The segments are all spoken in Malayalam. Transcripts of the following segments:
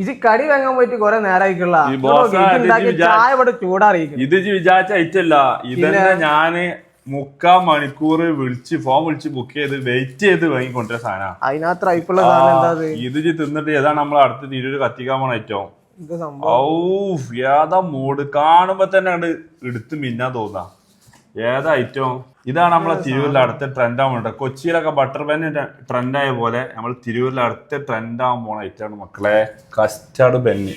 ഇത് കടി വാങ്ങാൻ പോയിട്ട് കൊറേ നേരമായിക്കുള്ള ചായ ഇവിടെ ചൂടാറിയിക്കും. ഇത് വിചാരിച്ച ഐറ്റല്ല, ഇതന്നെ ഞാന് 3/4 മണിക്കൂർ ഫോൺ വിളിച്ച് ബുക്ക് ചെയ്ത് വെയിറ്റ് ചെയ്ത് വാങ്ങിക്കൊണ്ടിരുന്ന സാധനം. അതിനകത്ത് അയപ്പുള്ള സാധനം എന്താ ഇത് തിന്നിട്ട് ഏതാണ് നമ്മൾ അടുത്ത് തിരൂര് കത്തിക്കാൻ പോണ ഐറ്റം. ഏതാ മൂഡ് കാണുമ്പോ തന്നെ അങ്ങോട്ട് എടുത്ത് മിന്നാൻ തോന്നാ. ഏതാ ഐറ്റം? ഇതാണ് നമ്മളെ തിരൂരിൽ അടുത്ത ട്രെൻഡ് ആവുന്നുണ്ട്. കൊച്ചിയിലൊക്കെ ബട്ടർ ബെന്ന് ട്രെൻഡ് ആയ പോലെ നമ്മൾ തിരൂരിൽ അടുത്ത ട്രെൻഡ് ആവാൻ പോണ ഐറ്റാണ് മക്കളെ കസ്റ്റാർഡ് ബെന്ന്.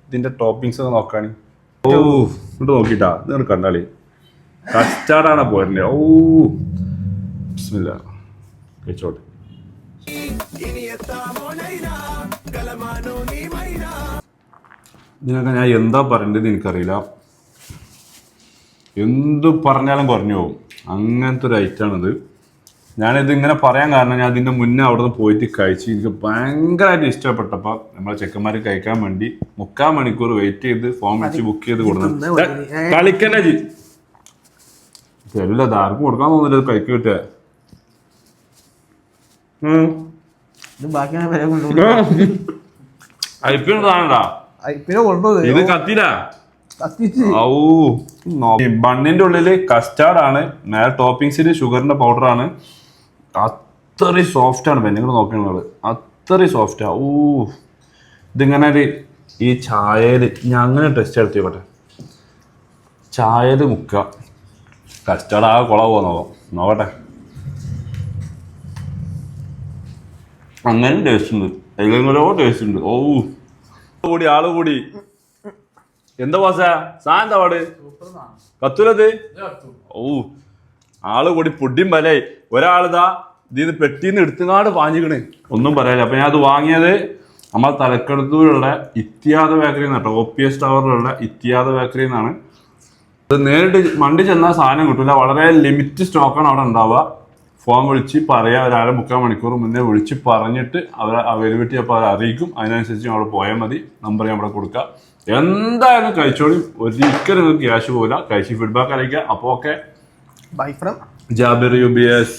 ഇതിന്റെ ടോപ്പിങ്സ് ഒക്കെ നോക്കാണ്. ഇങ്ങോട്ട് നോക്കിട്ടാ ഇത് കണ്ടാളി. കസ്റ്റാർഡാണ് പോരണ്ടേ. ബിസ്മില്ലാ കഴിച്ചോട്ടെ. ഇതിനൊക്കെ ഞാൻ എന്താ പറയേണ്ടത് എനിക്കറിയില്ല. എന്തു പറഞ്ഞാലും കുറഞ്ഞു പോകും, അങ്ങനത്തെ ഒരു ഐറ്റാണിത്. ഞാനിത് ഇങ്ങനെ പറയാൻ കാരണം ഞാൻ അതിൻ്റെ മുന്നേ അവിടെ നിന്ന് പോയിട്ട് കഴിച്ച് എനിക്ക് ഭയങ്കരമായിട്ട് ഇഷ്ടപ്പെട്ടപ്പോൾ നമ്മളെ ചെക്കന്മാർ കഴിക്കാൻ വേണ്ടി 3/4 മണിക്കൂർ വെയിറ്റ് ചെയ്ത് ഫോൺ വെച്ച് ബുക്ക് ചെയ്ത് കൊടുക്കണം. കളിക്കന്നെ തരില്ല, ആർക്കും കൊടുക്കാൻ തോന്നില്ല. കഴിക്ക് കിട്ടുക ഇത് കത്തില്ല. ബണ്ണിന്റെ ഉള്ളില് കസ്റ്റാർഡ് ആണ്, മേലെ ടോപ്പിങ്സില് ഷുഗറിന്റെ പൗഡർ ആണ്. അത്രയും സോഫ്റ്റ് ആണ്. നിങ്ങൾ നോക്കുന്നത് അത്രയും സോഫ്റ്റാ. ഇതിങ്ങനെ ഒരു ഈ ചായയിൽ ഞാൻ അങ്ങനെ ടെസ്റ്റ് എടുത്തോട്ടെ. ചായയിൽ മുക്കുക, കസ്റ്റാർഡ് ആ കുളവോ നോക്കട്ടെ. അങ്ങനെ ടേസ്റ്റ് ഉണ്ട്, എങ്ങനെയോ ടേസ്റ്റ് ഉണ്ട്. കൂടി ആള് കൂടി. എന്താ പാസ സാധനം എന്താ പാട് കത്തൂലത്? ആള് കൂടി പൊടിയും പലായി. ഒരാളിതാ ഇതിന്ന് പെട്ടിന്ന് എടുത്തുകാട് പാഞ്ഞിക്കണ്, ഒന്നും പറയാനില്ല. അപ്പൊ ഞാൻ അത് വാങ്ങിയത് നമ്മൾ തലക്കടത്തൂരുള്ള ഇത്യാദ ബേക്കറി എന്നാട്ടോ, OPS ടവറിലുള്ള ഇത്യാദ ബേക്കറി എന്നാണ്. അത് നേരിട്ട് മണ്ടി ചെന്നാൽ സാധനം കിട്ടില്ല, വളരെ ലിമിറ്റ് സ്റ്റോക്കാണ് അവിടെ ഉണ്ടാവുക. ഫോൺ വിളിച്ച് പറയാം, ഒരു 3/4 മണിക്കൂർ മുന്നേ വിളിച്ച് പറഞ്ഞിട്ട് അവർ അവൈലബിലിറ്റി അപ്പോൾ അവർ അറിയിക്കും. അതിനനുസരിച്ച് അവിടെ പോയാൽ മതി. നമ്പർ ഞാൻ അവിടെ കൊടുക്കാം. എന്തായാലും കഴിച്ചോളി, ഒരിക്കലും നിങ്ങൾക്ക് ക്യാഷ് പോകില്ല. കഴിച്ച് ഫീഡ്ബാക്ക് അറിയിക്കുക. അപ്പോൾ okay, bye from Jabir UBS.